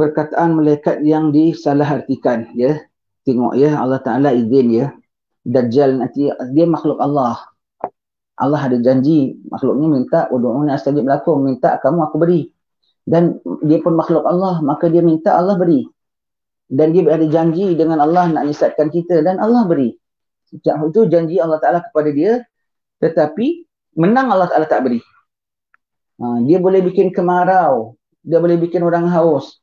perkataan malaikat yang disalahartikan, ya. Tengok ya, Allah Ta'ala izin ya. Dajjal nanti, dia makhluk Allah. Allah ada janji, makhluknya minta, udu'uni astajib lakum, minta kamu aku beri. Dan dia pun makhluk Allah, maka dia minta Allah beri. Dan dia ada janji dengan Allah nak nisatkan kita, dan Allah beri. Itu janji Allah Ta'ala kepada dia, tetapi menang Allah Ta'ala tak beri. Dia boleh bikin kemarau, dia boleh bikin orang haus,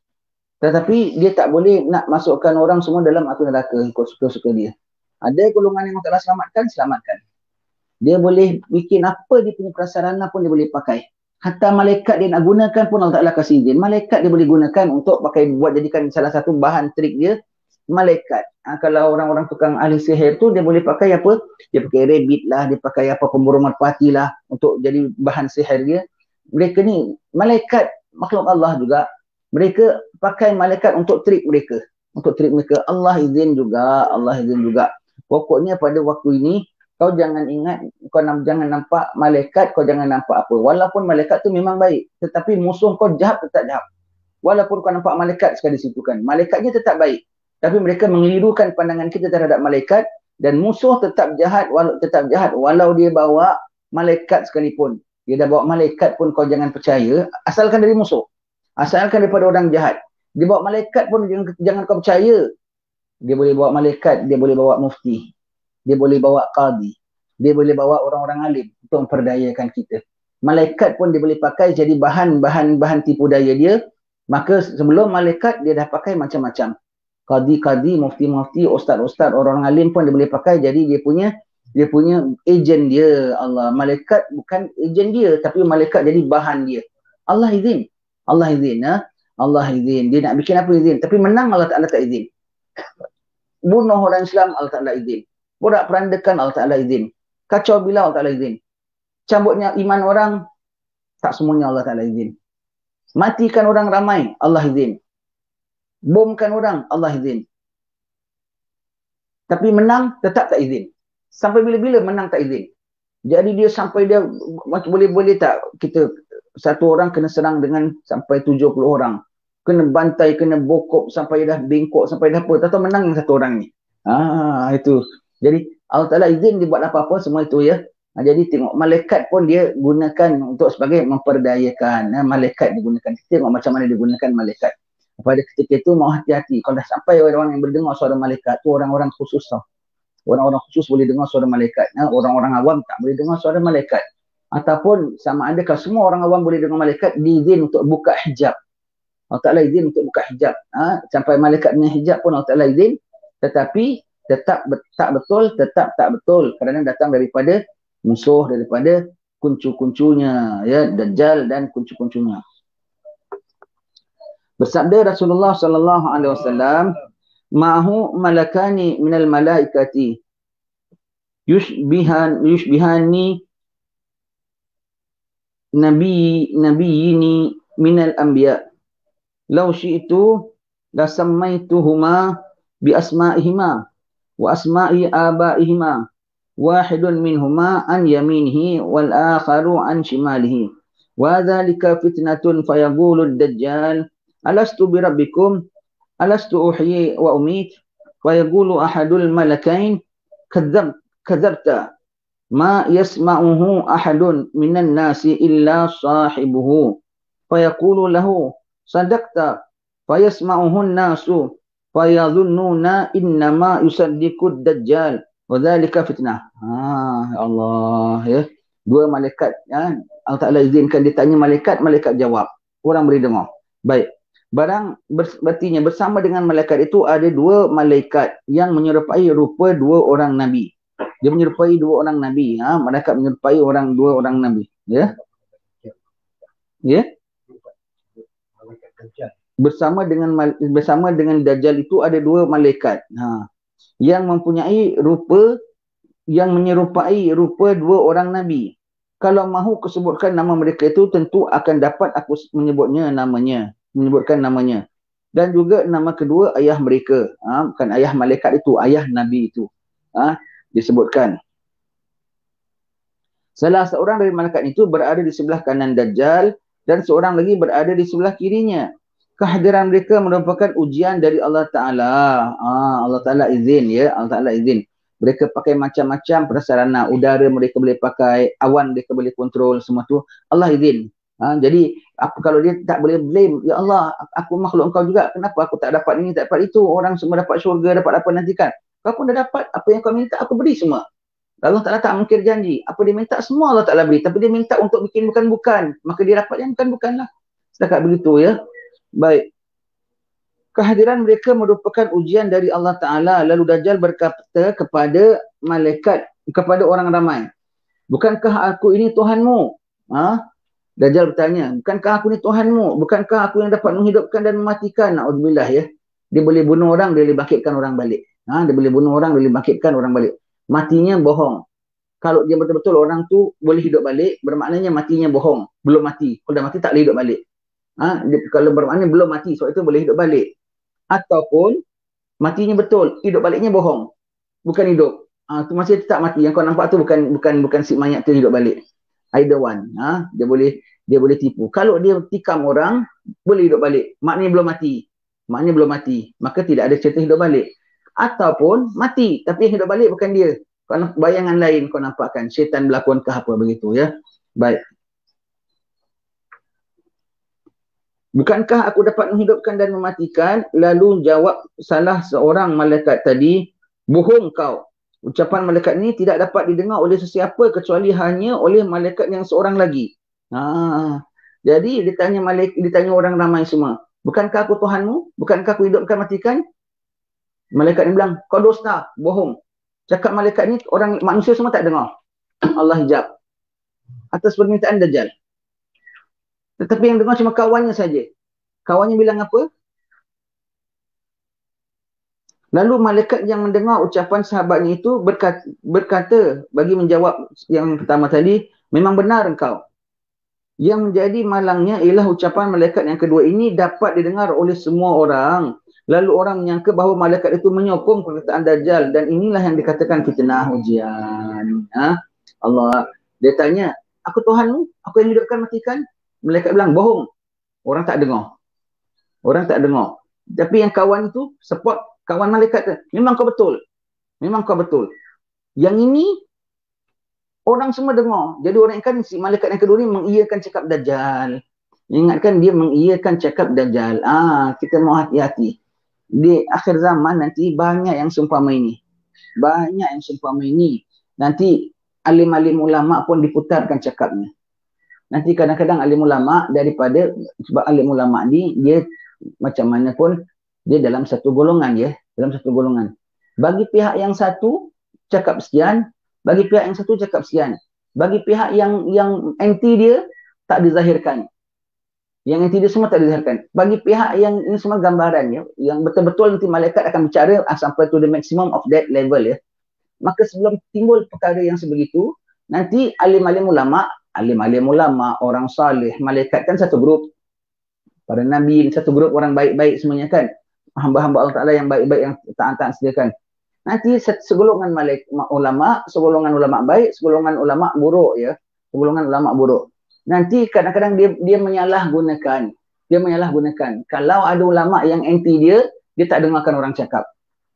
tetapi dia tak boleh nak masukkan orang semua dalam api neraka ikut suka-suka dia. Ada golongan yang Allah Ta'ala selamatkan. Dia boleh bikin apa dia punya prasarana pun dia boleh pakai. Hatta malaikat dia nak gunakan pun Allah Ta'ala kasih izin. Malaikat dia boleh gunakan untuk pakai buat jadikan salah satu bahan trik dia. Malaikat. Kalau orang-orang tukang ahli sihir tu dia boleh pakai apa? Dia pakai rabbit lah, dia pakai apa pemburu merpati lah untuk jadi bahan sihir dia. Mereka ni malaikat makhluk Allah juga. Mereka pakai malaikat untuk trik mereka. Untuk trik mereka. Allah izin juga. Allah izin juga. Pokoknya pada waktu ini, kau jangan ingat, kau jangan nampak malaikat, kau jangan nampak apa. Walaupun malaikat tu memang baik. Tetapi musuh kau jahat tetap jahat. Walaupun kau nampak malaikat sekali situ kan. Malaikatnya tetap baik. Tapi mereka mengelirukan pandangan kita terhadap malaikat. Dan musuh tetap jahat, walau dia bawa malaikat sekalipun. Dia dah bawa malaikat pun kau jangan percaya. Asalkan dari musuh. Asalkan daripada orang jahat. Dia bawa malaikat pun jangan kau percaya. Dia boleh bawa malaikat, dia boleh bawa mufti. Dia boleh bawa qadi. Dia boleh bawa orang-orang alim untuk memperdayakan kita. Malaikat pun dia boleh pakai jadi bahan tipu daya dia. Maka sebelum malaikat dia dah pakai macam-macam. Qadi-qadi, mufti-mufti, ustaz-ustaz, orang alim pun dia boleh pakai jadi dia punya ejen dia. Allah, malaikat bukan ejen dia, tapi malaikat jadi bahan dia. Allah izin. Allah izin. Allah izin. Dia nak bikin apa izin. Tapi menang Allah Ta'ala tak izin. Bunuh orang Islam Allah Ta'ala izin. Borak perandakan Allah Ta'ala izin. Kacau bila Allah Ta'ala izin. Cabutnya iman orang, tak semuanya Allah Ta'ala izin. Matikan orang ramai, Allah izin. Bomkan orang, Allah izin. Tapi menang tetap tak izin. Sampai bila-bila menang tak izin. Jadi dia sampai dia boleh tak kita satu orang kena serang dengan sampai 70 orang. Kena bantai, kena bokok sampai dah bengkok, sampai dah apa. Tak tahu menang satu orang ni. Itu. Jadi Allah Ta'ala izin dia buat apa-apa semua itu ya. Jadi tengok malaikat pun dia gunakan untuk sebagai memperdayakan. Malaikat digunakan. Kita tengok macam mana digunakan malaikat. Pada ketika itu mau hati-hati. Kalau dah sampai orang yang berdengar suara malaikat tu orang-orang khusus tau. Orang-orang khusus boleh dengar suara malaikat. Orang-orang awam tak boleh dengar suara malaikat. Ataupun sama ada kalau semua orang awam boleh dengar malaikat, diizin untuk buka hijab. Allah Ta'ala izin untuk buka hijab. Sampai malaikat dengan hijab pun Allah Ta'ala izin. Tetapi tetap tak betul. Kerana datang daripada musuh, daripada kuncu-kuncunya. Ya, Dajjal dan kuncu-kuncunya. Bersabda Rasulullah SAW, ma'hu malakani minal malaikati yushbihani nabiyini minal anbiya. Lau syi'tu la sammaituhuma bi asma'ihima wa asma'i abaihima. Wahidun minhuma an yaminihi wal akharu an shimalihi. Wa dhalika fitnatun fayaqulu ad-dajjal alastu bi rabbikum alastu uhyi wa umit. Fayaqulu ahadul malakain kadzabta ma yasma'uhu ahadun minan nasi illa sahibuhu. Fayaqulu lahu sadaqta fayasma'uhun nasu fayadhunnuna innama yusaddiqud dajjal wa dhalika fitnah. Allah ya. Dua malaikat ya. Allah Ta'ala izinkan dia tanya malaikat, malaikat jawab. Orang boleh dengar. Baik. Berartinya bersama dengan malaikat itu ada dua malaikat yang menyerupai rupa dua orang nabi. Dia menyerupai dua orang nabi. Malaikat menyerupai dua orang nabi. Ya. Ya. Bersama dengan Dajjal itu ada dua malaikat yang mempunyai rupa yang menyerupai rupa dua orang nabi. Kalau mahu kesebutkan nama mereka itu tentu akan dapat aku menyebutkan namanya. Dan juga nama kedua ayah mereka. Bukan ayah malaikat itu, ayah nabi itu. Disebutkan. Salah seorang dari malaikat itu berada di sebelah kanan Dajjal dan seorang lagi berada di sebelah kirinya. kehadiran mereka merupakan ujian dari Allah Ta'ala. Allah Ta'ala izin ya, Allah Ta'ala izin. Mereka pakai macam-macam prasarana, udara mereka boleh pakai, awan mereka boleh kontrol, semua tu Allah izin. Jadi kalau dia tak boleh blame, ya Allah, aku makhluk engkau juga, kenapa aku tak dapat ini, tak dapat itu, orang semua dapat syurga, dapat apa nanti kan. Kau pun dah dapat, apa yang kau minta aku beri semua. Allah Ta'ala tak mungkir janji. Apa dia minta semua Allah Ta'ala beri. Tapi dia minta untuk bikin bukan-bukan. Maka dia dapat yang bukan-bukan lah. Setakat begitu ya. Baik. Kehadiran mereka merupakan ujian dari Allah Ta'ala. Lalu Dajjal berkata kepada malaikat, kepada orang ramai, bukankah aku ini Tuhanmu? Dajjal bertanya, bukankah aku ini Tuhanmu? Bukankah aku yang dapat menghidupkan dan mematikan? Na'udzubillah ya. Dia boleh bunuh orang, dia boleh bangkitkan orang balik. Dia boleh bunuh orang, dia boleh bangkitkan orang balik. Matinya bohong. Kalau dia betul-betul orang tu boleh hidup balik, bermaknanya matinya bohong. Belum mati. Kalau dah mati tak boleh hidup balik. Kalau bermakna belum mati, sebab itu boleh hidup balik. Ataupun matinya betul, hidup baliknya bohong, bukan hidup. Tu masih tetap mati. Yang kau nampak tu bukan si mayat tu hidup balik. Either one. Dia boleh tipu. Kalau dia tikam orang, boleh hidup balik. Maknanya belum mati. Maka tidak ada cerita hidup balik. Ataupun mati, tapi yang hidup balik bukan dia. Kau bayangan lain kau nampakkan. Syaitan berlakon ke apa begitu ya. Baik. Bukankah aku dapat menghidupkan dan mematikan? Lalu jawab salah seorang malaikat tadi, bohong kau. Ucapan malaikat ini tidak dapat didengar oleh sesiapa kecuali hanya oleh malaikat yang seorang lagi. Jadi ditanya orang ramai semua, bukankah aku Tuhanmu? Bukankah aku hidupkan matikan? Malaikat ini bilang, kau dusta, bohong. Cakap malaikat ni orang manusia semua tak dengar. Allah hijab atas permintaan Dajjal. Tetapi yang dengar cuma kawannya saja. Kawannya bilang apa? Lalu malaikat yang mendengar ucapan sahabatnya itu berkata bagi menjawab yang pertama tadi, memang benar engkau. Yang menjadi malangnya ialah ucapan malaikat yang kedua ini dapat didengar oleh semua orang. Lalu orang menyangka bahawa malaikat itu menyokong perkataan Dajjal. Dan inilah yang dikatakan fitnah ujian. Allah. Dia tanya, aku Tuhanmu? Aku yang hidupkan matikan? Malaikat bilang, bohong. Orang tak dengar. Tapi yang kawan itu, support kawan malaikat tu. Memang kau betul. Yang ini, orang semua dengar. Jadi orang kan si malaikat yang kedua ni mengiyakan cakap Dajjal. Ingatkan dia mengiyakan cakap Dajjal. Kita mau hati-hati. Di akhir zaman nanti banyak yang seumpama ini. Nanti alim-alim ulama pun diputarkan cakapnya. Nanti kadang-kadang alim ulama daripada, sebab alim ulama ni dia macam mana pun dia dalam satu golongan ya, Bagi pihak yang satu cakap sekian, bagi pihak yang satu cakap sekian. Bagi pihak yang anti dia tak dizahirkan. Yang anti dia semua tak dizahirkan. Bagi pihak yang ini semua gambaran ya, yang betul-betul nanti malaikat akan bicara sampai to the maximum of that level ya. Maka sebelum timbul perkara yang sebegitu, nanti alim-alim ulama, orang salih, malaikat kan satu grup. Para nabi satu grup orang baik-baik semuanya kan. Hamba-hamba Allah Ta'ala yang baik-baik yang taat-taat sediakan. Nanti segolongan ulama, segolongan ulama baik, segolongan ulama buruk ya. Nanti kadang-kadang dia menyalahgunakan. Kalau ada ulama yang anti dia tak dengarkan orang cakap.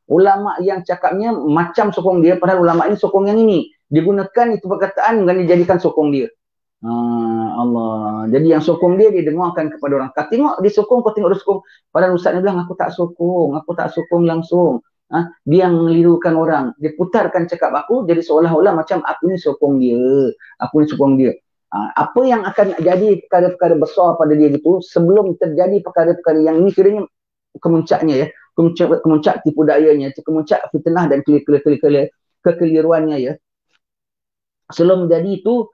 Ulama yang cakapnya macam sokong dia, padahal ulama ini sokong yang ini. Digunakan itu perkataan dan dijadikan sokong dia. Allah. Jadi yang sokong dia dengarkan kepada orang. Kau tengok dia sokong, kau tengok dia sokong. Padahal ustaz ni bilang aku tak sokong langsung. Dia yang mengelirukan orang. Dia putarkan cakap aku jadi seolah-olah macam aku ni sokong dia. Apa yang akan jadi perkara-perkara besar pada dia gitu sebelum terjadi perkara-perkara yang ini kiranya kemuncaknya ya. Kemuncak tipu dayanya, kemuncak fitnah dan kekeliruannya ya. Sebelum jadi itu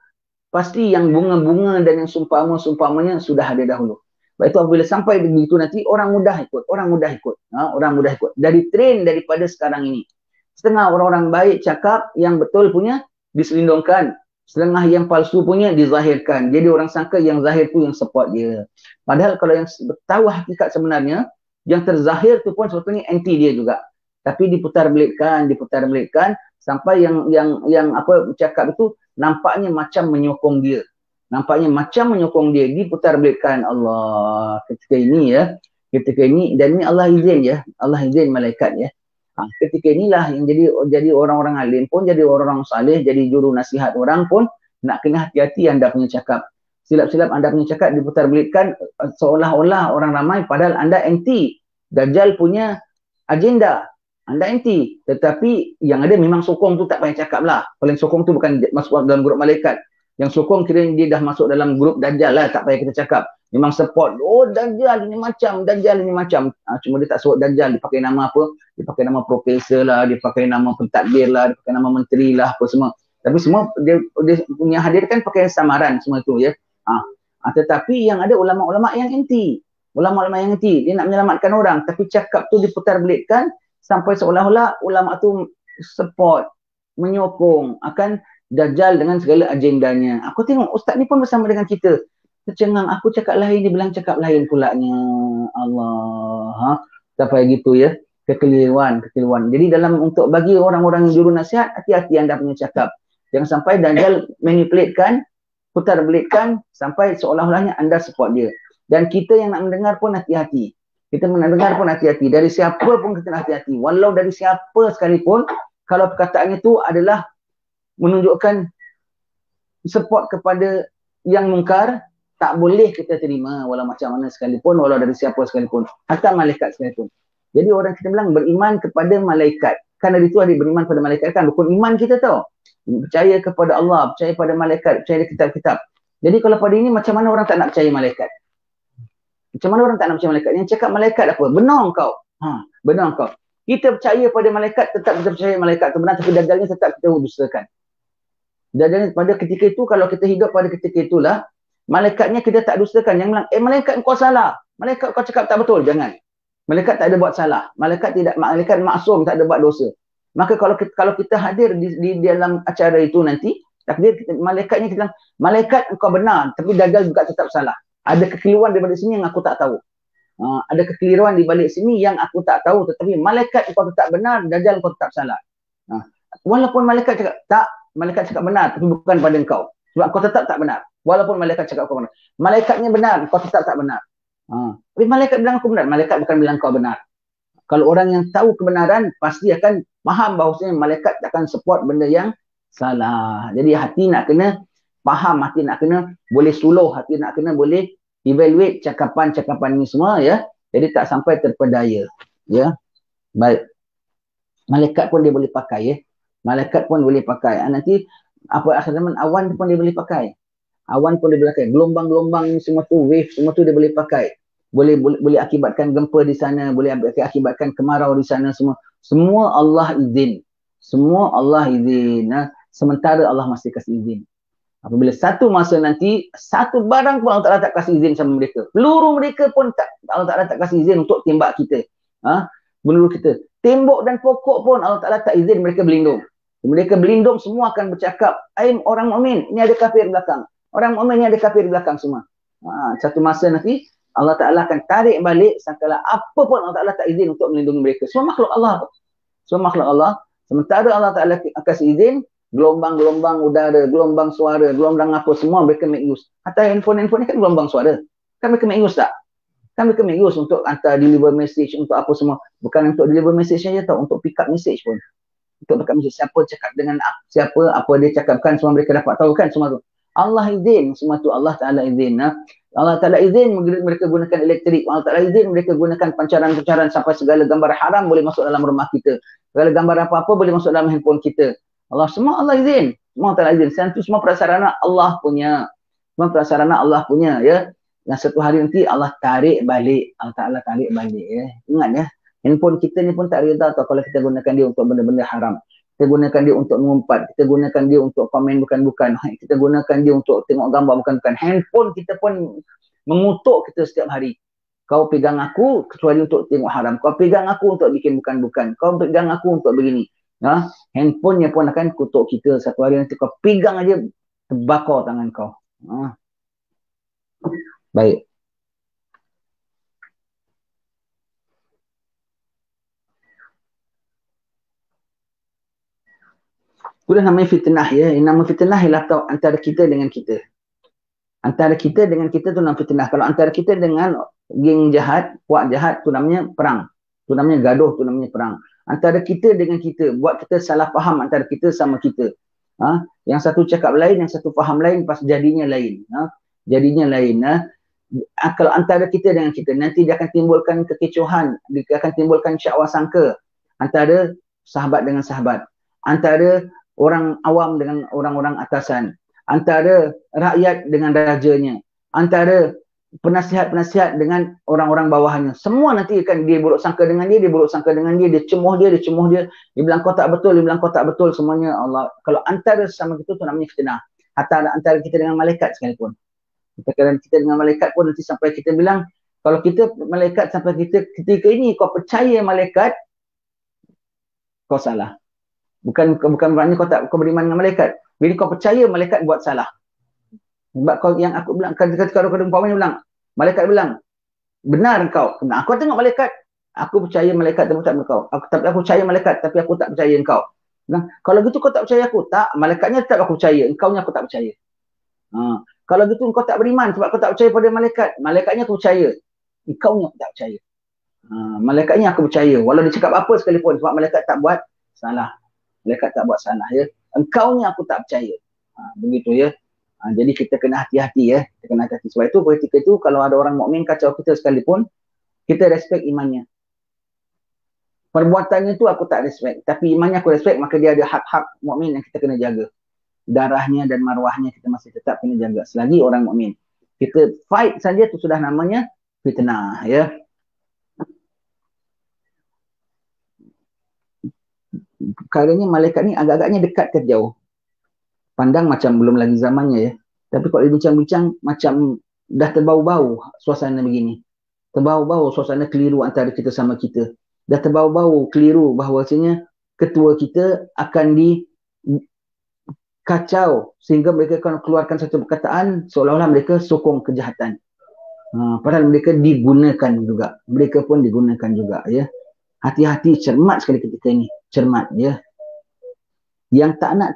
pasti yang bunga-bunga dan yang sumpama-sumpamanya sudah ada dahulu. Sebab itu apabila sampai begitu nanti orang mudah ikut. Dari trend daripada sekarang ini. Setengah orang-orang baik cakap, yang betul punya diselindungkan. Setengah yang palsu punya dizahirkan. Jadi orang sangka yang zahir tu yang support dia. Padahal kalau yang tahu hakikat sebenarnya, yang terzahir tu pun sebetulnya anti dia juga. Tapi diputar belikkan sampai yang apa cakap itu nampaknya macam menyokong dia. Diputar belikkan Allah ketika ini ya. Ketika ini, dan ini Allah izin ya, Allah izin malaikat ya. Ketika inilah yang jadi orang-orang alim pun, jadi orang-orang saleh, jadi juru nasihat orang pun nak kena hati-hati anda punya cakap. Silap-silap anda punya cakap diputar belitkan seolah-olah orang ramai padahal anda anti Dajjal punya agenda. Anda anti. Tetapi yang ada memang sokong tu tak payah cakap lah. Paling sokong tu bukan masuk dalam grup malaikat. Yang sokong kira dia dah masuk dalam grup Dajjal lah. Tak payah kita cakap. Memang support. Oh Dajjal ini macam. Dajjal ini macam. Cuma dia tak sebut Dajjal. Dia pakai nama apa? Dia pakai nama profesor lah. Dia pakai nama pentadbir lah. Dia pakai nama menteri lah. Apa semua. Tapi semua dia punya hadir kan pakai samaran semua tu ya. Tetapi yang ada ulama-ulama yang anti. Ulama-ulama yang anti. Dia nak menyelamatkan orang. Tapi cakap tu diputar belitkan sampai seolah-olah ulama tu support, menyokong akan Dajjal dengan segala agendanya. Aku tengok ustaz ni pun bersama dengan kita. Tercengang, aku cakap lain, dia bilang cakap lain pulaknya. Allah. Sampai gitu ya. Kekeliruan. Jadi dalam untuk bagi orang-orang yang juru nasihat, hati-hati anda punya cakap. Jangan sampai Dajjal manipulatekan, putar belitkan sampai seolah-olahnya anda support dia. Dan kita yang nak mendengar pun hati-hati. Kita mendengar pun hati-hati. Dari siapa pun kita nak hati-hati. Walau dari siapa sekalipun, kalau perkataannya itu adalah menunjukkan support kepada yang mungkar, tak boleh kita terima walau macam mana sekalipun, walau dari siapa sekalipun. Hatta malaikat sekalipun. Jadi orang kita bilang beriman kepada malaikat. Kan dari itu ada beriman kepada malaikat kan. Rukun iman kita tahu. Percaya kepada Allah, percaya pada malaikat, percaya kitab-kitab. Jadi kalau pada ini macam mana orang tak nak percaya malaikat? Macam mana orang tak nak percaya malaikat? Yang cakap malaikat apa? Benar kau. Benar kau. Kita percaya pada malaikat, tetap kita percaya malaikat itu benar, tapi Dajjalnya tetap kita dustakan. Dajjalnya pada ketika itu, kalau kita hidup pada ketika itulah, malaikatnya kita tak dustakan. Yang bilang, malaikat kau salah. Malaikat kau cakap tak betul. Jangan. Malaikat tak ada buat salah. Malaikat maksum, tak ada buat dosa. Maka kalau kita hadir di dalam acara itu nanti, takdir malaikatnya kita bilang, malaikat kau benar, tapi Dajjal juga tetap salah. Ada kekeliruan di balik sini yang aku tak tahu. Ada kekeliruan di balik sini yang aku tak tahu. Tetapi malaikat kau tetap benar, Dajjal kau tetap salah. Walaupun malaikat cakap tak, malaikat cakap benar, tapi bukan pada engkau. Sebab kau tetap tak benar. Walaupun malaikat cakap kau benar. Malaikatnya benar, kau tetap tak benar. Tapi malaikat bilang aku benar. Malaikat bukan bilang kau benar. Kalau orang yang tahu kebenaran, pasti akan faham bahawasanya malaikat akan support benda yang salah. Jadi hati nak kena faham, hati nak kena boleh suluh, hati nak kena boleh evaluate cakapan-cakapan ni semua ya. Jadi tak sampai terpedaya. Ya. Baik. Malaikat pun dia boleh pakai ya. Malaikat pun boleh pakai. Nanti apa akhir zaman awan pun dia boleh pakai. Awan pun dia boleh pakai. Gelombang-gelombang semua tu, wave semua tu dia boleh pakai. Boleh akibatkan gempa di sana, boleh akibatkan kemarau di sana semua. Semua Allah izin. Semua Allah izin. Sementara Allah masih kasih izin. Apabila satu masa nanti, satu barang pun Allah Ta'ala tak kasih izin sama mereka. Peluru mereka pun Allah Ta'ala tak kasih izin untuk tembak kita. Peluru kita. Tembok dan pokok pun Allah Ta'ala tak izin mereka berlindung. Mereka berlindung semua akan bercakap, orang mukmin, ini ada kafir belakang. Orang mukmin ini ada kafir belakang semua. Satu masa nanti, Allah Ta'ala akan tarik balik sangkala apa pun Allah Ta'ala tak izin untuk melindungi mereka. Semua makhluk Allah. Semua makhluk Allah. Sementara Allah Ta'ala kasih izin, gelombang-gelombang udara, gelombang suara, gelombang apa semua mereka make use. Hatta handphone ni kan gelombang suara. Kan mereka make use tak? Kan mereka make use untuk hantar deliver message, untuk apa semua. Bukan untuk deliver message saja tau, untuk pick up message pun. Untuk pick up message. Siapa cakap dengan siapa, apa dia cakapkan, semua mereka dapat tahu kan semua tu. Allah izin semua tu, Allah Ta'ala izin. Allah Ta'ala izin mereka gunakan elektrik. Allah Ta'ala izin mereka gunakan pancaran-pancaran sampai segala gambar haram boleh masuk dalam rumah kita. Segala gambar apa-apa boleh masuk dalam handphone kita. Semua Allah izin. Semua Ta'ala izin. Itu semua prasarana Allah punya. Semua prasarana Allah punya ya. Dan satu hari nanti Allah tarik balik. Allah Ta'ala tarik balik ya. Ingat ya. Handphone kita ni pun tak reda tau kalau kita gunakan dia untuk benda-benda haram. Kita gunakan dia untuk mengumpat. Kita gunakan dia untuk komen bukan-bukan. Kita gunakan dia untuk tengok gambar bukan-bukan. Handphone kita pun mengutuk kita setiap hari. Kau pegang aku kecuali untuk tengok haram. Kau pegang aku untuk bikin bukan-bukan. Kau pegang aku untuk begini. Handphonenya pun akan kutuk kita. Satu hari nanti kau pegang aja, terbakar tangan kau. Baik. Itulah namanya fitnah ya. Nama fitnah ialah antara kita dengan kita. Antara kita dengan kita tu nama fitnah. Kalau antara kita dengan geng jahat, puak jahat, tu namanya perang. Tu namanya gaduh, tu namanya perang. Antara kita dengan kita, buat kita salah faham antara kita sama kita. Yang satu cakap lain, yang satu faham lain, pas jadinya lain. Jadinya lain. Kalau antara kita dengan kita, nanti dia akan timbulkan kekecohan, dia akan timbulkan syakwa sangka antara sahabat dengan sahabat, antara orang awam dengan orang-orang atasan, antara rakyat dengan rajanya, antara penasihat-penasihat dengan orang-orang bawahannya. Semua nanti akan dia buruk sangka dengan dia, dia buruk sangka dengan dia, dia cemuh dia, dia cemuh dia, dia bilang kau tak betul, dia bilang kau tak betul, semuanya Allah. Kalau antara sama kita tu namanya fitnah. Antara kita dengan malaikat sekalipun. Kita dengan malaikat pun nanti sampai kita bilang, kalau kita malaikat sampai kita ketika ini kau percaya malaikat, kau salah. Bukan bermakna kau beriman dengan malaikat. Bila kau percaya malaikat buat salah. Sebab kau yang aku bilang, kalau umpamanya bilang, malaikat bilang, benar engkau. Nah, aku tengok malaikat, aku percaya malaikat tapi tak engkau. Aku percaya malaikat tapi aku tak percaya engkau. Nah, kalau gitu kau tak percaya aku, tak, malaikatnya tetap aku percaya, engkaunya aku tak percaya. Kalau gitu engkau tak beriman sebab kau tak percaya pada malaikat, malaikatnya aku percaya, engkaunya aku tak percaya. Malaikatnya aku percaya, walau dia cakap apa sekalipun, sebab malaikat tak buat salah. Malaikat tak buat salah, ya. Engkaunya aku tak percaya. Begitu, ya. Jadi kita kena hati-hati, ya. Kita kena hati-hati. Sebab itu ketika itu kalau ada orang mukmin kacau kita sekalipun, kita respect imannya. Perbuatannya tu aku tak respect, tapi imannya aku respect, maka dia ada hak-hak mukmin yang kita kena jaga. Darahnya dan maruahnya kita masih tetap kena jaga selagi orang mukmin. Kita fight saja tu sudah namanya fitnah, ya. Perkaranya malaikat ni agak-agaknya dekat ke jauh. Pandang macam belum lagi zamannya, ya. Tapi kalau dibincang-bincang macam dah terbau-bau suasana begini. Terbau-bau suasana keliru antara kita sama kita. Dah terbau-bau keliru bahawasanya ketua kita akan kacau sehingga mereka akan keluarkan satu perkataan seolah-olah mereka sokong kejahatan. Padahal mereka digunakan juga. Mereka pun digunakan juga, ya. Hati-hati, cermat sekali ketika ini. Cermat, ya. Yang tak nak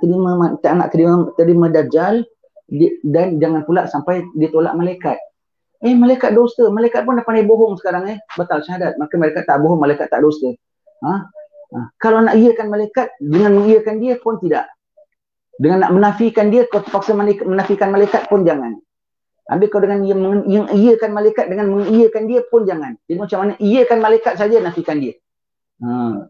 terima Dajjal, dan jangan pula sampai ditolak malaikat. Malaikat dusta. Malaikat pun dah pandai bohong sekarang, batal syahadat. Maka malaikat tak bohong, malaikat tak dusta. Kalau nak iakan malaikat, dengan mengiakan dia pun tidak. Dengan nak menafikan dia, kau terpaksa menafikan malaikat pun jangan. Habis kau dengan iakan malaikat, dengan mengiakan dia pun jangan. Jadi macam mana iakan malaikat saja, nafikan dia.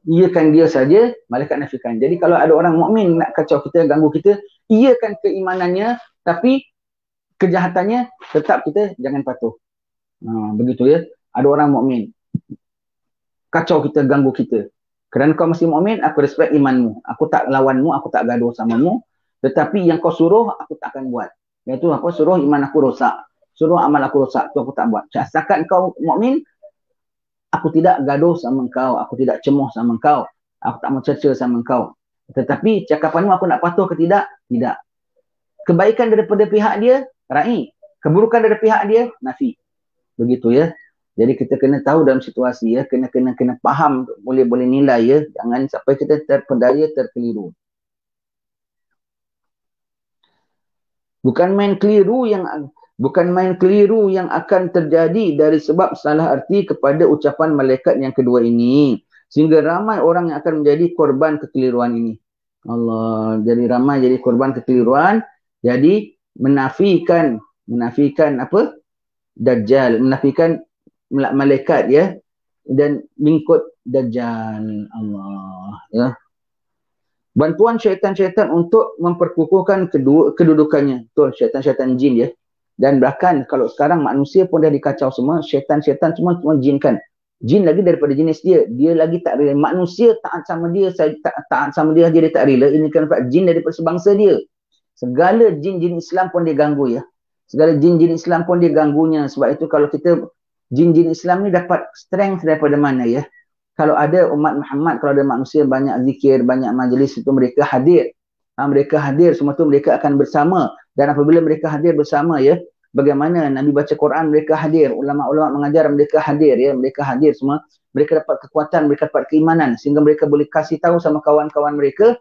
Iakan dia saja, malaikat nafikan. Jadi kalau ada orang mukmin nak kacau kita, ganggu kita, iakan keimanannya, tapi kejahatannya tetap kita jangan patuh. Begitu, ya. Ada orang mukmin kacau kita, ganggu kita. Kerana kau masih mukmin, aku respect imanmu. Aku tak lawanmu, aku tak gaduh samamu. Tetapi yang kau suruh, aku tak akan buat. Iaitu apa? Suruh iman aku rosak. Suruh amal aku rosak. Itu aku tak buat. Setakat kau mukmin, aku tidak gaduh sama kau. Aku tidak cemuh sama kau. Aku tak mau cerca sama kau. Tetapi cakapanmu aku nak patuh ke tidak? Tidak. Kebaikan daripada pihak dia, ra'i. Keburukan daripada pihak dia, nafi. Begitu, ya. Jadi kita kena tahu dalam situasi, ya. Kena faham, boleh nilai, ya. Jangan sampai kita terpedaya, terkeliru. Bukan main keliru yang akan terjadi dari sebab salah arti kepada ucapan malaikat yang kedua ini. Sehingga ramai orang yang akan menjadi korban kekeliruan ini. Allah, jadi ramai jadi korban kekeliruan. Jadi menafikan apa? Dajjal, menafikan malaikat, ya. Dan mengikut Dajjal. Allah, ya. Bantuan syaitan-syaitan untuk memperkukuhkan kedudukannya. Betul, syaitan-syaitan jin, ya. Dan bahkan kalau sekarang manusia pun dah dikacau semua, syaitan-syaitan semua jin kan. Jin lagi daripada jenis dia. Dia lagi tak rela. Manusia taat sama dia, taat sama dia tak rela. Ini kan jin daripada sebangsa dia. Segala jin-jin Islam pun dia ganggu, ya. Segala jin-jin Islam pun dia ganggunya. Sebab itu kalau kita, jin-jin Islam ni dapat strength daripada mana, ya. Kalau ada umat Muhammad, kalau ada manusia banyak zikir, banyak majlis, itu mereka hadir. Mereka hadir, semua tu mereka akan bersama. Dan apabila mereka hadir bersama, ya, bagaimana Nabi baca Quran, mereka hadir. Ulama-ulama mengajar, mereka hadir, ya. Mereka hadir semua. Mereka dapat kekuatan, mereka dapat keimanan. Sehingga mereka boleh kasih tahu sama kawan-kawan mereka,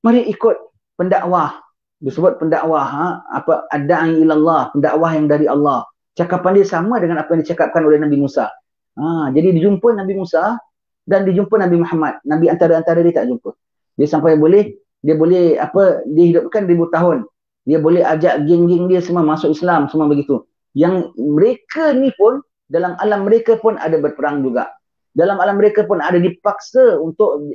mari ikut pendakwah. Disebut pendakwah, ad-da'i ilallah, pendakwah yang dari Allah. cakapan dia sama dengan apa yang dicakapkan oleh Nabi Musa. Jadi dijumpa Nabi Musa dan dijumpa Nabi Muhammad. Nabi antara-antara dia tak jumpa. Dia sampai dia boleh dihidupkan 1000 tahun. Dia boleh ajak geng-geng dia semua masuk Islam, semua begitu. Yang mereka ni pun, dalam alam mereka pun ada berperang juga. Dalam alam mereka pun ada dipaksa untuk,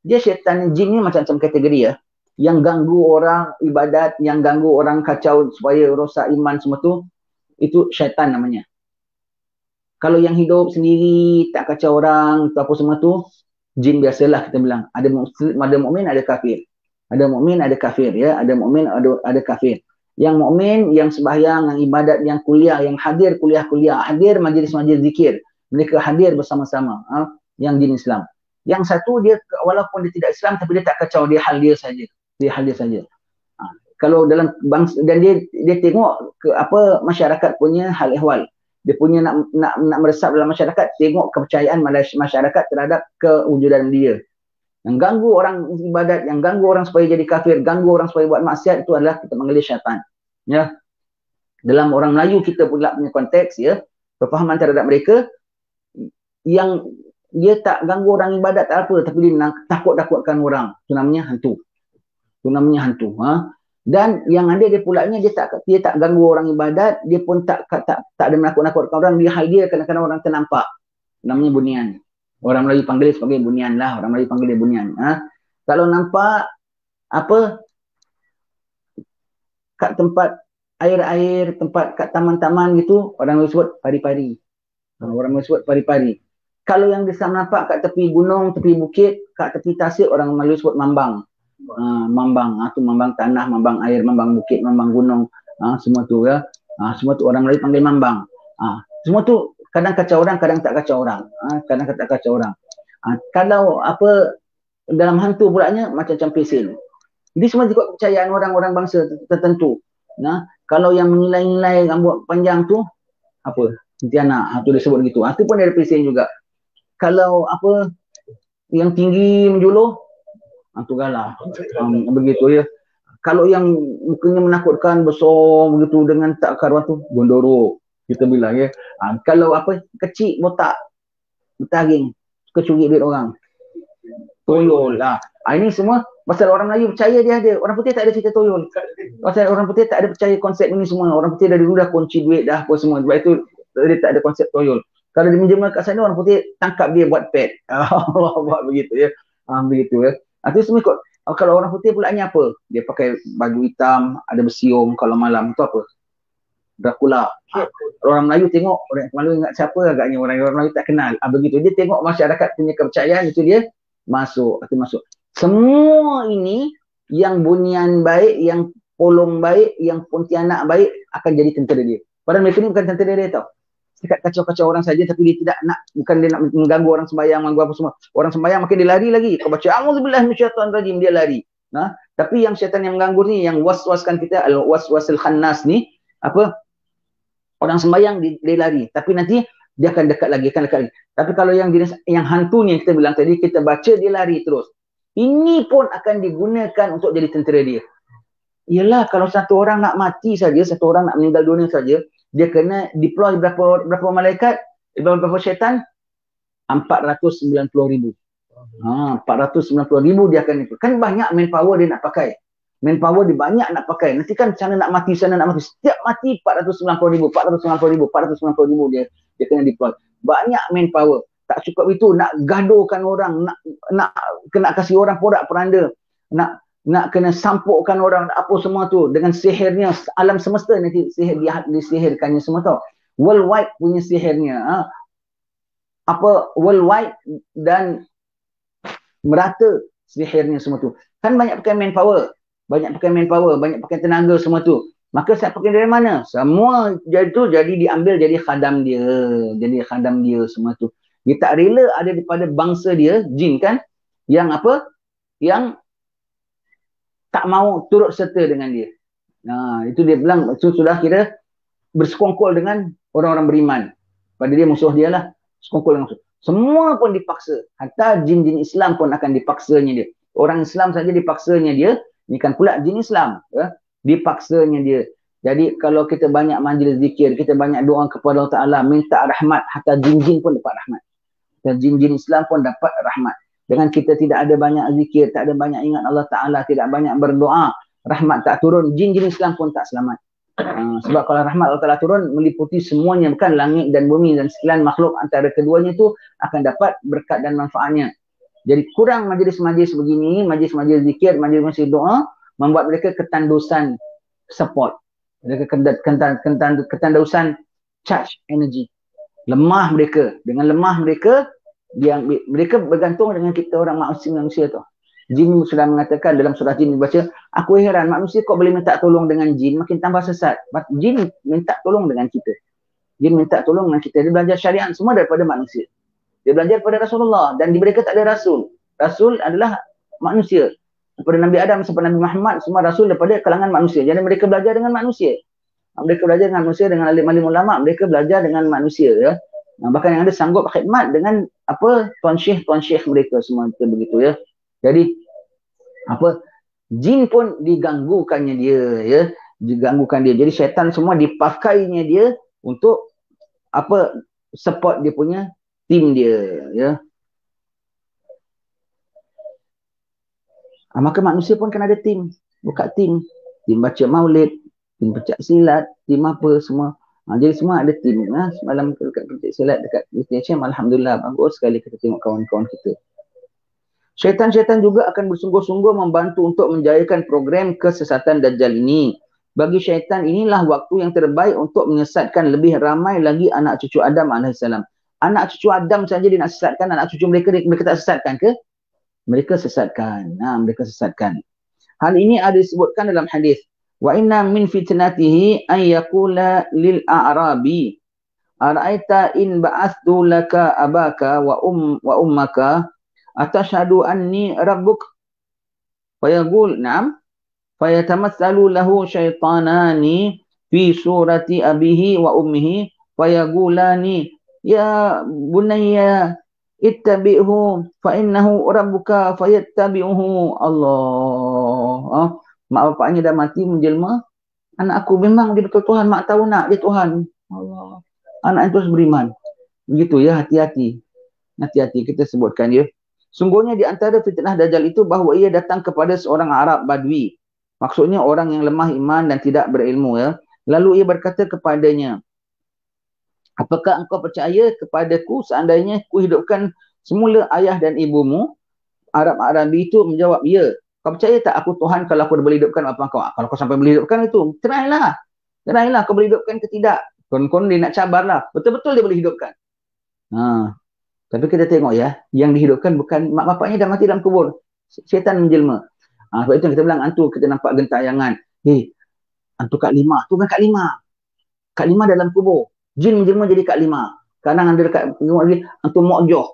dia syaitan jin ni macam-macam kategori ya. Yang ganggu orang ibadat, yang ganggu orang kacau supaya rosak iman semua tu, itu syaitan namanya. Kalau yang hidup sendiri, tak kacau orang, tu apa semua tu, jin biasalah kita bilang. Ada mukmin, ada kafir. Ada mukmin, ada kafir ya. Ada mukmin, ada kafir. Yang mukmin, yang sembahyang, yang ibadat, yang kuliah, yang hadir kuliah-kuliah, hadir majlis-majlis zikir. Mereka hadir bersama-sama. Yang jin Islam. Yang satu dia walaupun dia tidak Islam tapi dia tak kacau, dia hal dia saja. Dia hal dia saja. Kalau dalam bangsa, dan dia tengok ke apa masyarakat punya hal ehwal. Dia punya nak meresap dalam masyarakat, tengok kepercayaan masyarakat terhadap kewujudan dia. Yang ganggu orang ibadat, yang ganggu orang supaya jadi kafir, ganggu orang supaya buat maksiat, itu adalah kita panggil syaitan. Ya. Dalam orang Melayu kita pula punya konteks ya, perfahaman terhadap mereka yang dia tak ganggu orang ibadat tak apa, tapi dia takut-takutkan orang. Itu namanya hantu. Itu namanya hantu. Dan yang ada dia pulaknya, dia tak ganggu orang ibadat, dia pun tak ada menakut-nakutkan orang, dia hal dia kadang-kadang orang ternampak. Namanya bunian. Orang Melayu panggil sebagai bunian lah, orang Melayu panggil dia bunian. Kalau nampak apa kat tempat air-air, tempat kat taman-taman gitu, orang Melayu sebut pari-pari. Orang Melayu sebut pari-pari. Kalau yang dia nampak kat tepi gunung, tepi bukit, kat tepi tasik, orang Melayu sebut mambang. Mambang, tu mambang tanah, mambang air, mambang bukit, mambang gunung, semua tu ya. Semua tu orang Melayu panggil mambang. Semua tu kadang kacau orang, kadang tak kacau orang. Kadang tak kacau orang. Kalau apa dalam hantu pulaknya macam pesil. Jadi semua ikut kepercayaan orang-orang bangsa tertentu. Kalau yang menilai-nilai rambut panjang tu apa? Pontianak, tu dia sebut gitu. Tu pun ada pesil juga. Kalau apa yang tinggi menjulur, tu galah. Begitu ya. Kalau yang mukanya menakutkan, besar begitu dengan tak karuan tu, gondoro. Kita bilang ya. Kalau apa kecil, botak, bertaring, suka curi duit orang. Toyol lah. Ini semua pasal orang Melayu percaya dia ada. Orang putih tak ada cerita toyol. Pasal orang putih tak ada percaya konsep ini semua. Orang putih dari dulu dah kunci duit dah apa semua. Sebab itu dia tak ada konsep toyol. Kalau dia menjemur kat sana, orang putih tangkap dia buat pet. Buat begitu ya. Begitu ya. Itu semua ikut. Kalau orang putih pulaknya apa? Dia pakai baju hitam, ada bersiung kalau malam. Itu apa? Dracula. Orang Melayu tengok, orang Melayu ingat siapa agaknya, orang Melayu tak kenal. Begitu. Dia tengok masyarakat punya kepercayaan, itu dia masuk. Semua ini yang bunian baik, yang polong baik, yang pontianak baik akan jadi tentera dia. Padahal mereka ni bukan tentera dia tau. Sekat kacau-kacau orang saja, tapi dia tidak nak, bukan dia nak mengganggu orang sembahyang, mengganggu apa semua. Orang sembahyang makin dia lari lagi. Kau baca auzubillahi minasyaitonir rajim, dia lari. Tapi yang syaitan yang mengganggu ni, yang waswaskan kita, al-waswasil khannas ni, apa? Orang sembahyang dia lari, tapi nanti dia akan dekat lagi. Tapi kalau yang hantu ni kita bilang tadi, kita baca dia lari terus. Ini pun akan digunakan untuk jadi tentera dia. Ialah kalau satu orang nak mati saja, satu orang nak meninggal dunia saja, dia kena deploy berapa malaikat, berapa syaitan? 490,000. 490,000 dia akan itu. Kan banyak manpower dia nak pakai. Manpower dia banyak nak pakai. Nanti kan sana nak mati, sana nak mati. Setiap mati 490,000 dia kena deploy. Banyak manpower. Tak cukup itu, nak gaduhkan orang, nak kena kasih orang porak peranda, nak kena sampukkan orang, apa semua tu dengan sihirnya, alam semesta nanti sihir disihirkannya semua tau. Worldwide punya sihirnya. Worldwide dan merata sihirnya semua tu. Kan banyak pakai manpower, banyak pakai tenaga semua tu. Maka saya pakai dari mana? Semua jadi diambil jadi khadam dia semua tu. Dia tak rela ada daripada bangsa dia, jin kan, yang apa? Yang tak mau turut serta dengan dia. Itu dia bilang, itu sudah kira bersekongkol dengan orang-orang beriman. Pada dia musuh dia lah. Sekongkol dengan musuh. Semua pun dipaksa. Hatta jin-jin Islam pun akan dipaksanya dia. Orang Islam saja dipaksanya dia. Ini kan pula jin Islam. Dipaksanya dia. Jadi kalau kita banyak majlis zikir, kita banyak doa kepada Allah Ta'ala, minta rahmat, hatta jin-jin pun dapat rahmat. Dan jin-jin Islam pun dapat rahmat. Dengan kita tidak ada banyak zikir, tak ada banyak ingat Allah Ta'ala, tidak banyak berdoa, rahmat tak turun, jin-jin Islam pun tak selamat. Sebab kalau rahmat Allah Ta'ala turun, meliputi semuanya, bukan langit dan bumi dan sekalian makhluk antara keduanya itu akan dapat berkat dan manfaatnya. Jadi kurang majlis-majlis begini, majlis-majlis zikir, majlis-majlis doa, membuat mereka ketandusan support. Mereka ketandusan charge energy. Lemah mereka. Dengan lemah mereka, mereka bergantung dengan kita orang manusia tu. Jin sudah mengatakan dalam surah jin dibaca, aku heran manusia kok boleh minta tolong dengan jin, makin tambah sesat. Jin minta tolong dengan kita. Jin minta tolong dengan kita. Dia belajar syariat semua daripada manusia. Dia belajar daripada Rasulullah dan di mereka tak ada rasul. Rasul adalah manusia. Daripada Nabi Adam sampai Nabi Muhammad, semua rasul daripada kalangan manusia. Jadi mereka belajar dengan manusia. Mereka belajar dengan manusia, dengan alim-alim ulama, mereka belajar dengan manusia. Ya. Bahkan yang ada sanggup khidmat dengan tuan syekh mereka semua begitu ya. Jadi jin pun diganggukannya dia ya, diganggukan dia. Jadi syaitan semua dipakainya dia untuk support dia punya tim dia ya. Maka manusia pun kena ada tim, buka tim baca maulid, tim pencak silat, tim apa semua. Jadi semua ada tim. Semalam dekat pencak silat dekat Malaysia, alhamdulillah bagus sekali kita tengok kawan-kawan kita. Syaitan-syaitan juga akan bersungguh-sungguh membantu untuk menjayakan program kesesatan Dajjal ini. Bagi syaitan inilah waktu yang terbaik untuk menyesatkan lebih ramai lagi anak cucu Adam AS. Anak cucu Adam saja dia nak sesatkan, anak cucu mereka tak sesatkan ke? Mereka sesatkan. Mereka sesatkan. Hal ini ada disebutkan dalam hadis. Wa inna min fitnatihi an yaqula lil a'rabi ara'aita in ba'athtu laka abaka wa ummaka atashhadu anni rabbuk fayaqul na'am fayatamatsalu lahu syaitanani fi surati abihi wa ummihi fayaqulani ya bunayya ittabi'hu fa innahu rabbuka fayattabi'uhu. Allah. Mak bapaknya dah mati menjelma, anak aku memang dia betul Tuhan, mak tahu nak dia Tuhan. Allah. Anak itu harus beriman. Begitu ya, hati-hati. Hati-hati kita sebutkan ya. Sungguhnya di antara fitnah Dajjal itu bahawa ia datang kepada seorang Arab Badui. Maksudnya orang yang lemah iman dan tidak berilmu ya. Lalu ia berkata kepadanya, apakah engkau percaya kepadaku seandainya ku hidupkan semula ayah dan ibumu? Arab-Arabi itu menjawab, ya. Kau percaya tak aku Tuhan kalau aku boleh hidupkan apa kau? Kalau kau sampai boleh hidupkan itu, terailah. Terailah kau boleh hidupkan ke tidak. Kon-kon dia nak cabarlah. Betul-betul dia boleh hidupkan. Tapi kita tengok ya, yang dihidupkan bukan mak bapaknya dah mati dalam kubur. Syaitan menjelma. Sebab itu kita bilang, antu kita nampak gentayangan. Antu Kak Lima. Tu kan Kak Lima. Kak Lima dalam kubur. Jin menjelma jadi Kak Lima. Kadang ada dekat tengok lagi antu Mu'joh.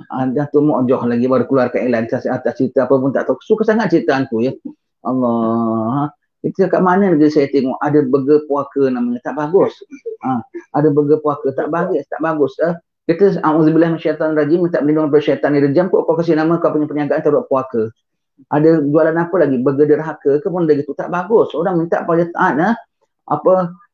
Ada tu Mu'joh lagi baru keluar kat iklan atas cerita apa pun tak tahu. Suka sangat cerita hantu ya. Allah. Kita kat mana dia saya tengok ada burger puaka namanya tak bagus. Ada burger puaka tak bagus, tak bagus. Kita auzubillah minasyaitanir rajim, minta perlindungan daripada syaitan ni rejam kok kau kasih nama kau punya perniagaan teruk puaka. Ada jualan apa lagi? Burger derhaka ke pun dah gitu tak bagus. Orang minta pada taat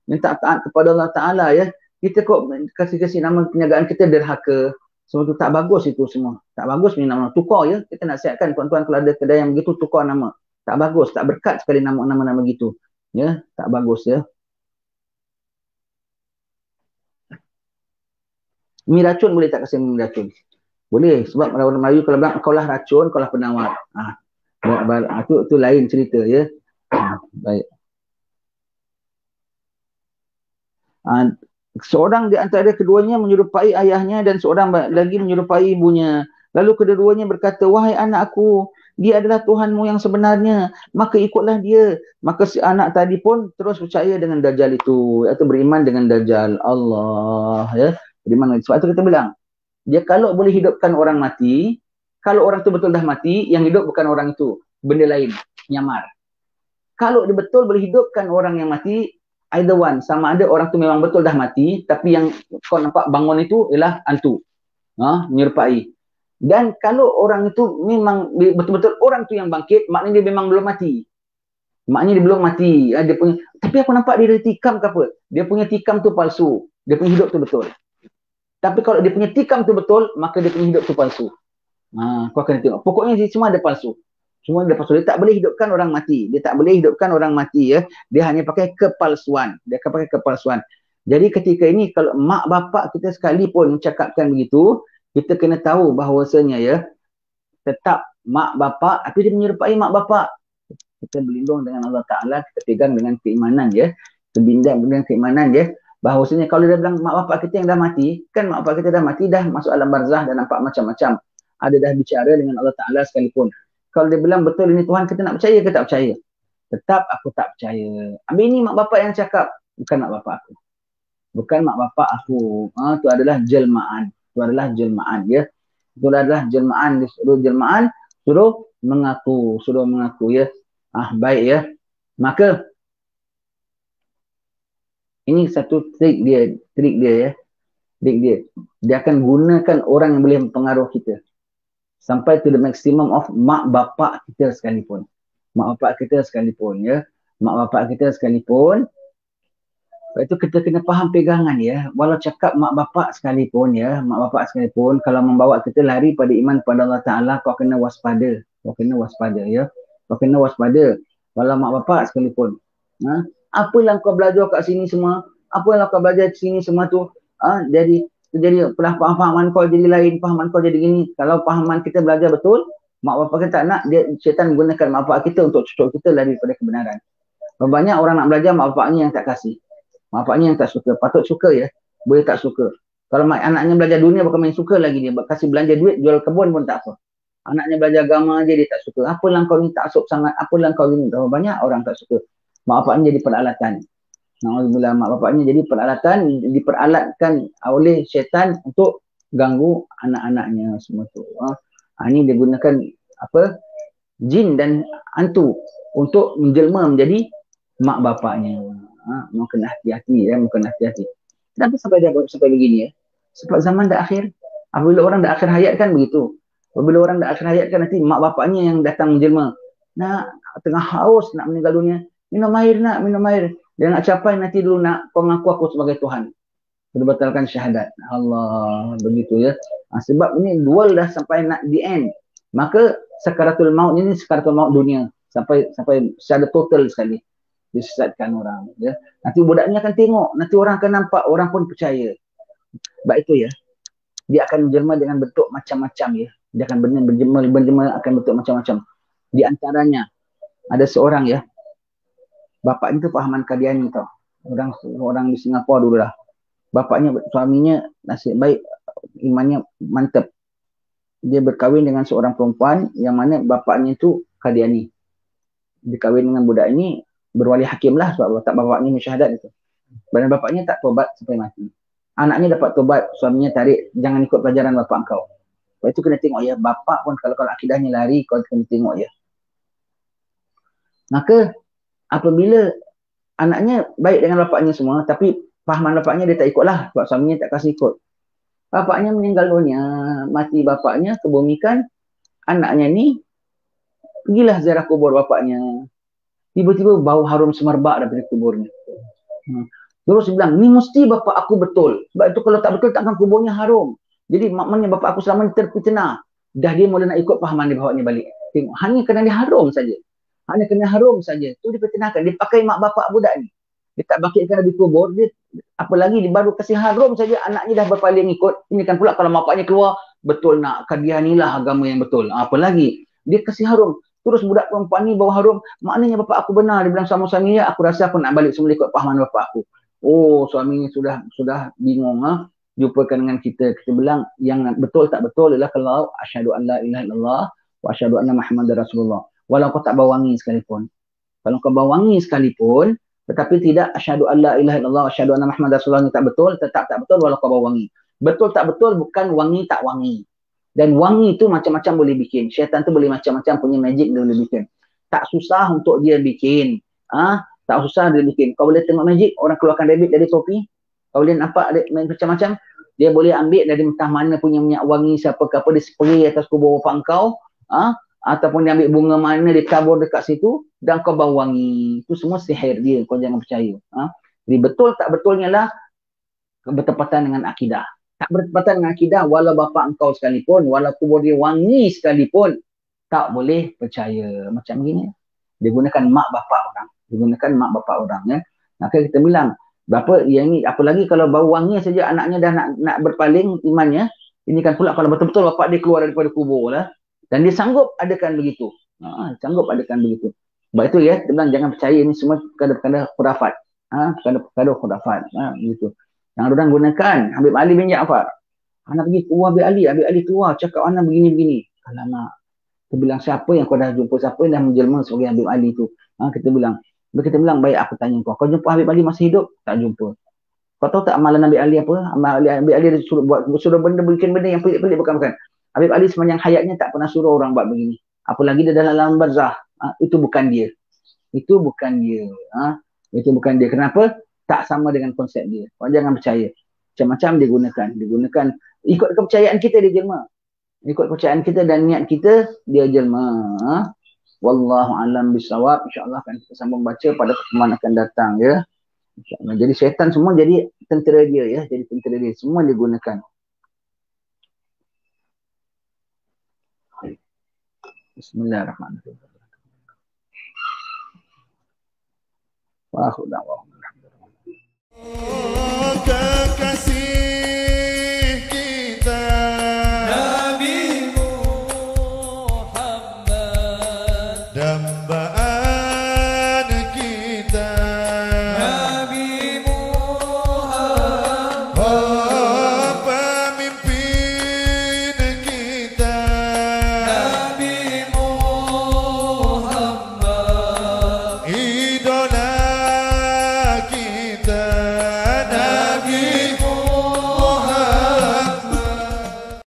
minta taat kepada Allah Taala ya. Kita kok kasih nama perniagaan kita derhaka. Semua tu tak bagus itu semua. Tak bagus punya nama. Tukar ya. Kita nak siapkan tuan-tuan kalau ada kedai yang begitu tukar nama. Tak bagus. Tak berkat sekali nama-nama gitu. Ya. Tak bagus ya. Mi racun boleh tak kasih mi racun? Boleh. Sebab orang Melayu kalau bilang kau lah racun, kau lah penawar. Itu lain cerita ya. Baik. Seorang di antara keduanya menyerupai ayahnya dan seorang lagi menyerupai ibunya. Lalu kedua-duanya berkata, wahai anakku, dia adalah Tuhanmu yang sebenarnya, maka ikutlah dia. Maka si anak tadi pun terus percaya dengan Dajjal itu, iaitu beriman dengan Dajjal. Allah ya, beriman. Sebab itu kita bilang, dia kalau boleh hidupkan orang mati, kalau orang itu betul dah mati, yang hidup bukan orang itu, benda lain, nyamar. Kalau dia betul boleh hidupkan orang yang mati, either one, sama ada orang tu memang betul dah mati, tapi yang kau nampak bangun itu ialah hantu. Menyerupai. Dan kalau orang itu memang betul-betul orang tu yang bangkit, maknanya dia memang belum mati. Maknya dia belum mati. Dia punya, tapi aku nampak dia ada tikam ke apa? Dia punya tikam tu palsu. Dia punya hidup tu betul. Tapi kalau dia punya tikam tu betul, maka dia punya hidup tu palsu. Kau kena tengok. Pokoknya dia semua ada palsu. Semua ada palsu. Dia tak boleh hidupkan orang mati. Dia tak boleh hidupkan orang mati ya. Dia hanya pakai kepalsuan. Dia akan pakai kepalsuan. Jadi ketika ini kalau mak bapak kita sekalipun mencakapkan begitu, kita kena tahu bahawasanya ya, tetap mak bapak, tapi dia menyerupai mak bapak. Kita berlindung dengan Allah Ta'ala, kita pegang dengan keimanan ya. Terbindang dengan keimanan ya. Bahawasanya kalau dia bilang mak bapak kita yang dah mati, kan mak bapak kita dah mati, dah masuk alam barzah dan nampak macam-macam. Ada dah bicara dengan Allah Ta'ala sekalipun. Kalau dia bilang betul ini Tuhan, kita nak percaya ke tak percaya? Tetap aku tak percaya. Habis ini mak bapak yang cakap, bukan mak bapak aku. Bukan mak bapak aku. Itu adalah jelmaan. Itu adalah jelmaan ya. Itu adalah jelmaan. Disuruh jelmaan, suruh mengaku ya. Baik ya. Maka ini satu trik dia ya. Trik dia. Dia akan gunakan orang yang boleh mempengaruhi kita. Sampai to the maximum of mak bapak kita sekalipun. Mak bapak kita sekalipun ya. Mak bapak kita sekalipun. Lepas itu kita kena faham pegangan ya. Walau cakap mak bapak sekalipun ya. Mak bapak sekalipun. Kalau membawa kita lari pada iman pada Allah Ta'ala, kau kena waspada. Kau kena waspada ya. Kau kena waspada. Walau mak bapak sekalipun. Apalah kau belajar kat sini semua. Apalah kau belajar kat sini semua tu. Jadi pahaman kau jadi lain. Pahaman kau jadi gini. Kalau pahaman kita belajar betul, mak bapak kita tak nak. Syaitan menggunakan mak bapak kita untuk cucuk kita lari pada kebenaran. Banyak orang nak belajar, mak bapaknya yang tak kasih. Mak bapaknya yang tak suka. Patut suka ya. Boleh tak suka. Kalau anaknya belajar dunia bukan main suka lagi dia. Kasih belanja duit, jual kebun pun tak apa. Anaknya belajar agama je dia tak suka. Apalah kau ni tak taksub sangat. Apalah kau ni. Banyak orang tak suka. Mak bapaknya jadi peralatan. Alhamdulillah, mak bapaknya jadi peralatan. Diperalatkan oleh syaitan untuk ganggu anak-anaknya semua tu. Ini dia gunakan apa? Jin dan hantu untuk menjelma menjadi mak bapaknya. Mungkin hati-hati ya, mungkin hati-hati. Tapi sampai begini ya. Sebab zaman dah akhir. Apabila orang dah akhir hayat kan begitu. Apabila orang dah akhir hayat kan nanti mak bapaknya yang datang menjelma. Nak tengah haus nak meninggal dunia. Minum air nak, minum air. Dia nak capai nanti dulu nak kau mengaku aku sebagai Tuhan. Sudah batalkan syahadat. Allah, begitu ya. Sebab ini dual dah sampai nak the end. Maka sakaratul maut ini sakaratul maut dunia. Sampai secara total sekali. Disesatkan orang ya. Nanti budaknya akan tengok, nanti orang akan nampak, orang pun percaya. Baik itu ya. Dia akan menjelma dengan bentuk macam-macam ya. Dia akan berjelma akan bentuk macam-macam. Di antaranya ada seorang ya. Bapaknya tu pahaman Qadiani tau. Orang di Singapura dulu lah. Bapaknya, suaminya nasib baik, imannya mantap. Dia berkahwin dengan seorang perempuan yang mana bapaknya tu Qadiani. Dia kahwin dengan budak ini berwali hakim lah sebab bapaknya mensyahadat itu. Dan bapaknya tak tobat sampai mati. Anaknya dapat tobat, suaminya tarik, jangan ikut pelajaran bapak kau. Sebab itu kena tengok ya, bapak pun kalau akidahnya lari, kau kena tengok ya. Maka apabila anaknya baik dengan bapaknya semua, tapi pahaman bapaknya dia tak ikut lah, sebab suaminya tak kasih ikut. Bapaknya meninggal dunia, mati bapaknya, kebumikan, anaknya ni pergilah ziarah kubur bapaknya. Tiba-tiba bau harum semerbak daripada kuburnya. Terus dia bilang, ni mesti bapak aku betul. Sebab itu kalau tak betul, takkan kuburnya harum. Jadi maknanya bapak aku selama ni terfitnah. Dah dia mula nak ikut pahaman dia bawanya balik. Tengok, hanya kerana dia harum saja. Hanya kena harum saja. Tu dia pertenangkan. Dia pakai mak bapak budak ni. Dia tak bakitkan di kubur. Dia, apalagi dia baru kasih harum saja. Anaknya dah berpaling ikut. Ini kan pula kalau bapaknya keluar, betul nak Qadianilah agama yang betul. Apalagi dia kasih harum. Terus budak perempuan ni bawa harum. Maknanya bapak aku benar. Dia bilang sama suaminya, aku rasa aku nak balik semula ikut pahaman bapak aku. Oh, suaminya sudah bingung. Jumpakan dengan kita. Kita bilang yang betul tak betul adalah kalau asyhadu an la ilaha illallah wa asyhadu anna Muhammadar Rasulullah. Walau kau tak bawa wangi sekalipun. Kalau kau bawa wangi sekalipun, tetapi tidak asyhadu an la ilaha illallah wa asyhadu anna Muhammadar Rasulullah tak betul, tetap tak betul walau kau bawa wangi. Betul tak betul bukan wangi tak wangi. Dan wangi itu macam-macam boleh bikin. Syaitan tu boleh macam-macam punya magic dia boleh bikin. Tak susah untuk dia bikin. Tak susah dia bikin. Kau boleh tengok magic, orang keluarkan rabbit dari topi. Kau boleh nampak macam-macam. Dia boleh ambil dari entah mana punya minyak wangi siapa ke apa, dia spray atas kubur bapak kau. ataupun dia ambil bunga mana, dia tabur dekat situ dan kau bau wangi. Itu semua sihir dia, kau jangan percaya. Jadi betul tak betulnya lah bertepatan dengan akidah. Tak bertepatan dengan akidah, walau bapa engkau sekalipun, walau kubur dia wangi sekalipun, tak boleh percaya. Macam gini. Dia gunakan mak bapak orang. Dia gunakan mak bapak orang. Ya. Maka kita bilang, bapa yang ini, apalagi kalau bau wangi saja anaknya dah nak berpaling imannya, ini kan pula kalau betul-betul bapak dia keluar daripada kubur lah. Dan dia sanggup adakan begitu. Sanggup adakan begitu. Sebab itu ya, kita bilang jangan percaya ini semua perkara-perkara khurafat. Perkara-perkara khurafat. Begitu. Yang orang gunakan, Habib Ali bin Ja'far. Anak pergi keluar Habib Ali keluar, cakap anak begini-begini. Alamak. Kita bilang, siapa yang kau dah jumpa, siapa yang dah menjelma sebagai Habib Ali tu? Kita bilang, baik aku tanya kau jumpa Habib Ali masih hidup? Tak jumpa. Kau tahu tak amalan Habib Ali apa? Habib Ali suruh bikin benda yang pelik-pelik, bukan. Habib Ali sepanjang hayatnya tak pernah suruh orang buat begini. Apalagi dia dalam alam barzah. Itu bukan dia. Itu bukan dia. Itu bukan dia. Kenapa? Tak sama dengan konsep dia. Kau jangan percaya. Macam-macam dia gunakan. Dia gunakan ikut kepercayaan kita dia jelma. Ikut kepercayaan kita dan niat kita dia jelma. Wallahu alam bisawab. InsyaAllah akan kita sambung baca pada pertemuan akan datang ya. InsyaAllah. Jadi syaitan semua jadi tentera dia ya. Jadi tentera dia. Semua dia gunakan. Bismillahirrahmanirrahim. Wa akhu da'wahum.